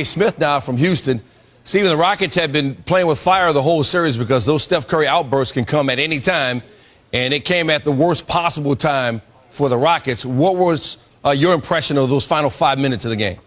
Smith now from Houston. Steven, the Rockets have been playing with fire the whole series because those Steph Curry outbursts can come at any time, and it came at the worst possible time for the Rockets. What was your impression of those final 5 minutes of the game?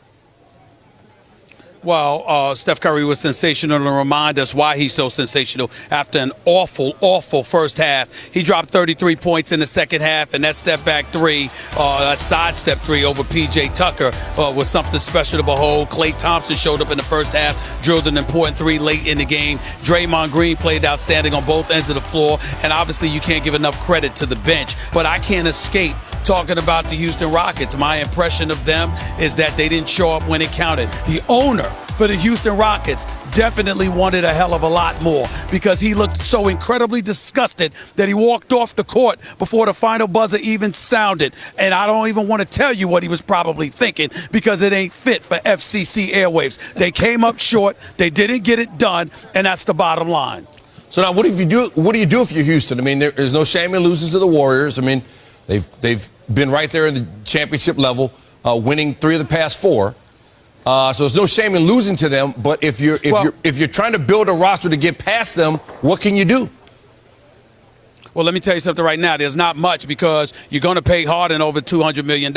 Well, Steph Curry was sensational to remind us why he's so sensational after an awful, awful first half. He dropped 33 points in the second half, and that step back three, that sidestep three over P.J. Tucker was something special to behold. Klay Thompson showed up in the first half, drilled an important three late in the game. Draymond Green played outstanding on both ends of the floor, and obviously you can't give enough credit to the bench. But I can't escape talking about the Houston Rockets. My impression of them is that they didn't show up when it counted. The owner for the Houston Rockets definitely wanted a hell of a lot more because he looked so incredibly disgusted that he walked off the court before the final buzzer even sounded. And I don't even want to tell you what he was probably thinking because it ain't fit for FCC airwaves. They came up short, they didn't get it done, and that's the bottom line. So now what do you do if you're Houston? I mean, there's no shame in losing to the Warriors. I mean, they've been right there in the championship level, winning 3 of the past 4. So there's no shame in losing to them. But if you're trying to build a roster to get past them, what can you do? Well, let me tell you something right now. There's not much because you're going to pay Harden over $200 million.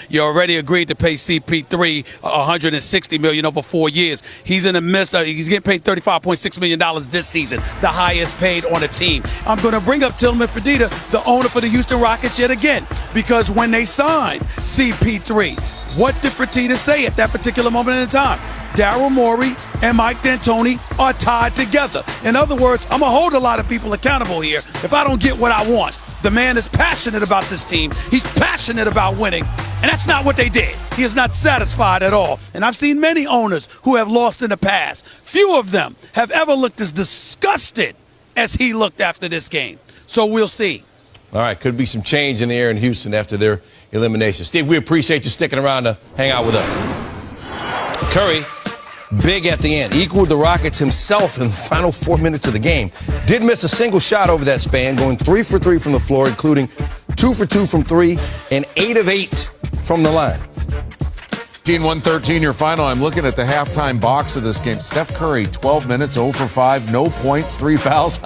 You already agreed to pay CP3 $160 million over 4 years. He's in the midst of, he's getting paid $35.6 million this season, the highest paid on the team. I'm going to bring up Tillman Fertitta, the owner for the Houston Rockets, yet again, because when they signed CP3, what did Fertitta say at that particular moment in time? Daryl Morey and Mike D'Antoni are tied together. In other words, I'm going to hold a lot of people accountable here if I don't get what I want. The man is passionate about this team. He's passionate about winning, and that's not what they did. He is not satisfied at all. And I've seen many owners who have lost in the past. Few of them have ever looked as disgusted as he looked after this game. So we'll see. All right, could be some change in the air in Houston after their elimination. Steve, we appreciate you sticking around to hang out with us. Curry, big at the end, equaled the Rockets himself in the final 4 minutes of the game. Didn't miss a single shot over that span, going 3 for 3 from the floor, including 2 for 2 from 3 and 8 of 8 from the line. 113 your final. I'm looking at the halftime box of this game. Steph Curry, 12 minutes, 0 for 5, no points, 3 fouls.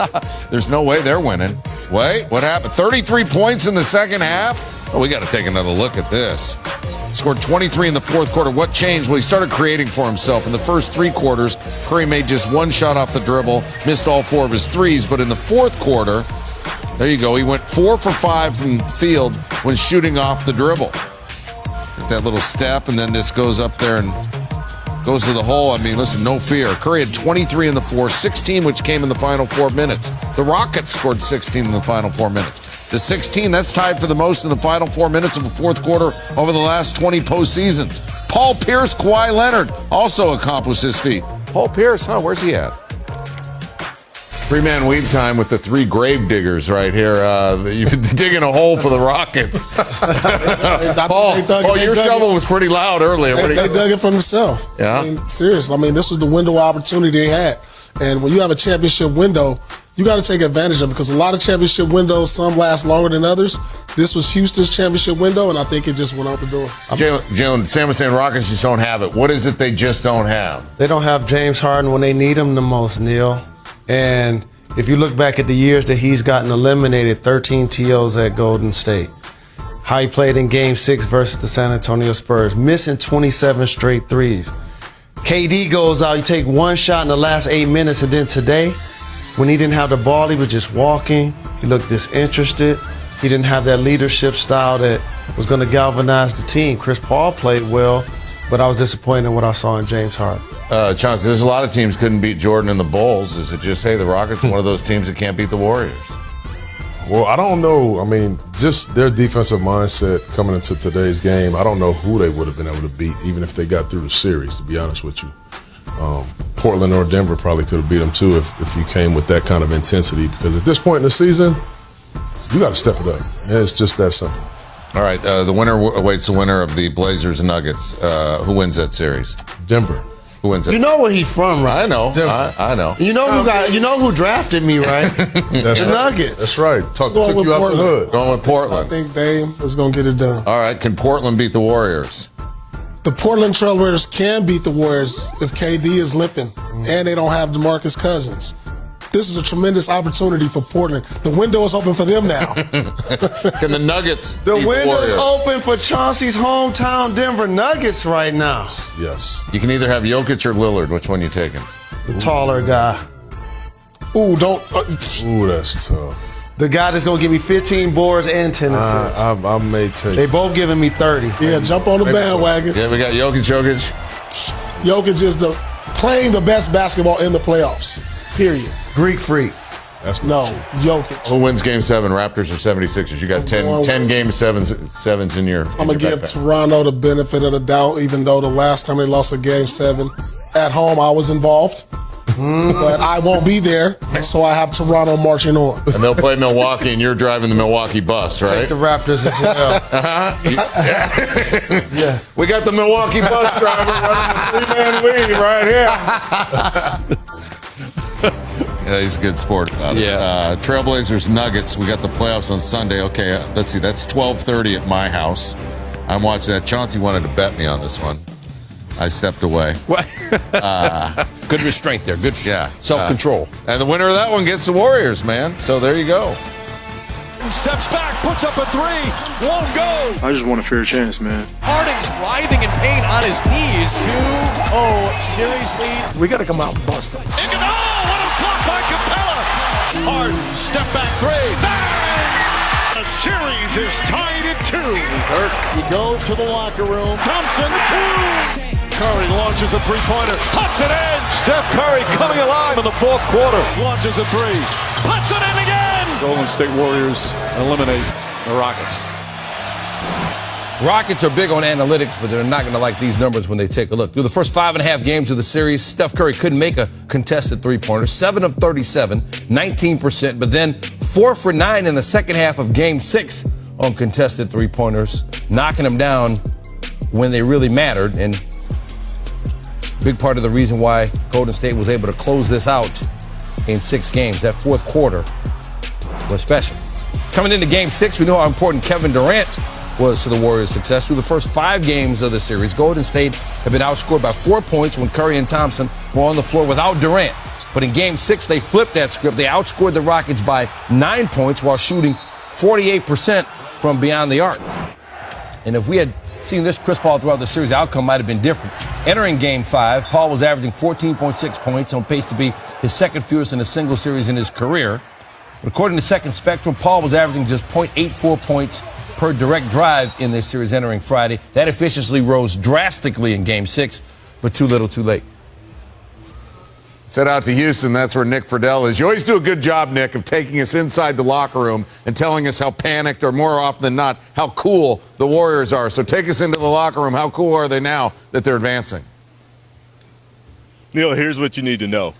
There's no way they're winning. Wait, what happened? 33 points in the second half? Oh, we got to take another look at this. Scored 23 in the fourth quarter. What changed? Well, he started creating for himself. In the first 3 quarters, Curry made just 1 shot off the dribble, missed all 4 of his threes. But in the fourth quarter, there you go, he went 4 for 5 from the field when shooting off the dribble. That little step, and then this goes up there and goes to the hole. I mean, listen, no fear. Curry had 23 in the fourth, 16 which came in the final 4 minutes. The Rockets scored 16 in the final 4 minutes. The 16, that's tied for the most in the final 4 minutes of the fourth quarter over the last 20 postseasons. Paul Pierce, Kawhi Leonard also accomplished this feat. Paul Pierce, where's he at? 3-man weave time with the 3 grave diggers right here. You've been digging a hole for the Rockets. Paul, your shovel was pretty loud earlier. They dug it from themselves. Yeah. I mean, seriously. I mean, this was the window of opportunity they had. And when you have a championship window, you got to take advantage of it because a lot of championship windows, some last longer than others. This was Houston's championship window, and I think it just went out the door. Jalen, Sam was saying Rockets just don't have it. What is it they just don't have? They don't have James Harden when they need him the most, Neil. And if you look back at the years that he's gotten eliminated, 13 TOs at Golden State. How he played in Game 6 versus the San Antonio Spurs, missing 27 straight threes. KD goes out, you take 1 shot in the last 8 minutes, and then today, when he didn't have the ball, he was just walking. He looked disinterested. He didn't have that leadership style that was going to galvanize the team. Chris Paul played well, but I was disappointed in what I saw in James Harden. Chauncey, there's a lot of teams couldn't beat Jordan and the Bulls. Is it just, hey, the Rockets are one of those teams that can't beat the Warriors? Well, I don't know. I mean, just their defensive mindset coming into today's game, I don't know who they would have been able to beat, even if they got through the series, to be honest with you. Portland or Denver probably could have beat them, too, if you came with that kind of intensity. Because at this point in the season, you got to step it up. It's just that simple. All right, the winner awaits the winner of the Blazers and Nuggets. Who wins that series? Denver. Who wins it? You know where he's from, right? I know. I know. You know who drafted me, right? The Nuggets. That's right. Took you out the hood. Going with Portland. I think Dame is going to get it done. All right. Can Portland beat the Warriors? The Portland Trailblazers can beat the Warriors if KD is limping and they don't have DeMarcus Cousins. This is a tremendous opportunity for Portland. The window is open for them now. Can the Nuggets The beat window's Warriors? open for Chauncey's hometown Denver Nuggets right now. Yes. You can either have Jokic or Lillard. Which one you taking? The taller guy. Ooh, don't. Ooh, that's tough. The guy that's going to give me 15 boards and 10 assists. I may take. They both giving me 30. Yeah, jump on the bandwagon. Yeah, we got Jokic. Jokic is playing the best basketball in the playoffs. Period. Greek freak. That's No, not true. Jokic. Who wins Game 7, Raptors or 76ers? You got 10 Game 7s in your I'm going to give Toronto the benefit of the doubt, even though the last time they lost a Game 7 at home, I was involved. But I won't be there, so I have Toronto marching on. And they'll play Milwaukee, and you're driving the Milwaukee bus, right? Take the Raptors as well. Yeah. We got the Milwaukee bus driver running the 3-man lead right here. Yeah, he's a good sport about it. Yeah. Trailblazers, Nuggets. We got the playoffs on Sunday. Okay, let's see. That's 12:30 at my house. I'm watching that. Chauncey wanted to bet me on this one. I stepped away. Good restraint there. Good self-control. And the winner of that one gets the Warriors, man. So there you go. He steps back, puts up a three, won't go. I just want a fair chance, man. Harding's writhing in pain on his knees. 2-0 series lead. We got to come out and bust them. What a block by Capella. Harden, step back three. Bang! The series is tied at 2. Hurt. He goes to the locker room. Thompson, 2. Curry launches a three-pointer, puts it in. Steph Curry coming alive in the fourth quarter. Launches a three, puts it in again. Golden State Warriors eliminate the Rockets. Rockets are big on analytics, but they're not going to like these numbers when they take a look. Through the first 5.5 games of the series, Steph Curry couldn't make a contested three-pointer. 7 of 37, 19%, but then 4 for 9 in the second half of Game 6 on contested three-pointers, knocking them down when they really mattered. And big part of the reason why Golden State was able to close this out in 6 games. That fourth quarter was special. Coming into Game 6, we know how important Kevin Durant was to the Warriors' success. Through the first 5 games of the series, Golden State have been outscored by 4 points when Curry and Thompson were on the floor without Durant. But in Game 6, they flipped that script. They outscored the Rockets by 9 points while shooting 48% from beyond the arc. And if we had seen this Chris Paul throughout the series, the outcome might have been different. Entering Game 5, Paul was averaging 14.6 points, on pace to be his second fewest in a single series in his career. But according to Second Spectrum, Paul was averaging just 0.84 points per direct drive in this series entering Friday. That efficiency rose drastically in Game 6, but too little too late. Set out to Houston. That's where Nick Friedel is. You always do a good job, Nick, of taking us inside the locker room and telling us how panicked, or more often than not, how cool the Warriors are. So take us into the locker room. How cool are they now that they're advancing? Neil, here's what you need to know.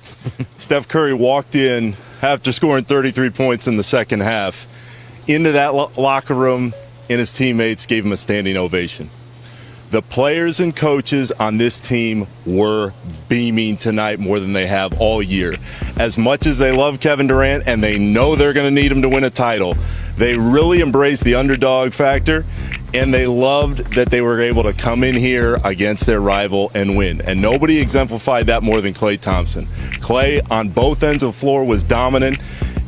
Steph Curry walked in after scoring 33 points in the second half into that locker room, and his teammates gave him a standing ovation. The players and coaches on this team were beaming tonight more than they have all year. As much as they love Kevin Durant and they know they're going to need him to win a title, they really embraced the underdog factor, and they loved that they were able to come in here against their rival and win. And nobody exemplified that more than Klay Thompson. Klay, on both ends of the floor, was dominant.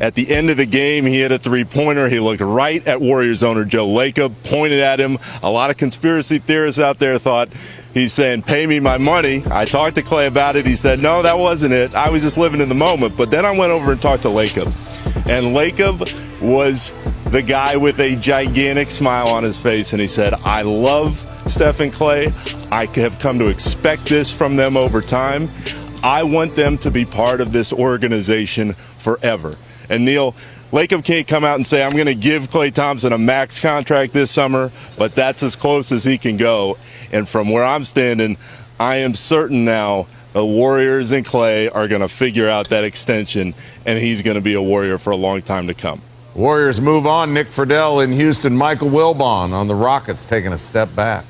At the end of the game, he hit a three-pointer. He looked right at Warriors owner Joe Lacob, pointed at him. A lot of conspiracy theorists out there thought he's saying, pay me my money. I talked to Klay about it. He said, no, that wasn't it. I was just living in the moment. But then I went over and talked to Lacob. And Lacob was the guy with a gigantic smile on his face. And he said, I love Steph and Klay. I have come to expect this from them over time. I want them to be part of this organization forever. And Neil, Lacob can't come out and say, I'm going to give Klay Thompson a max contract this summer, but that's as close as he can go. And from where I'm standing, I am certain now the Warriors and Klay are going to figure out that extension, and he's going to be a Warrior for a long time to come. Warriors move on. Nick Friedel in Houston. Michael Wilbon on the Rockets taking a step back.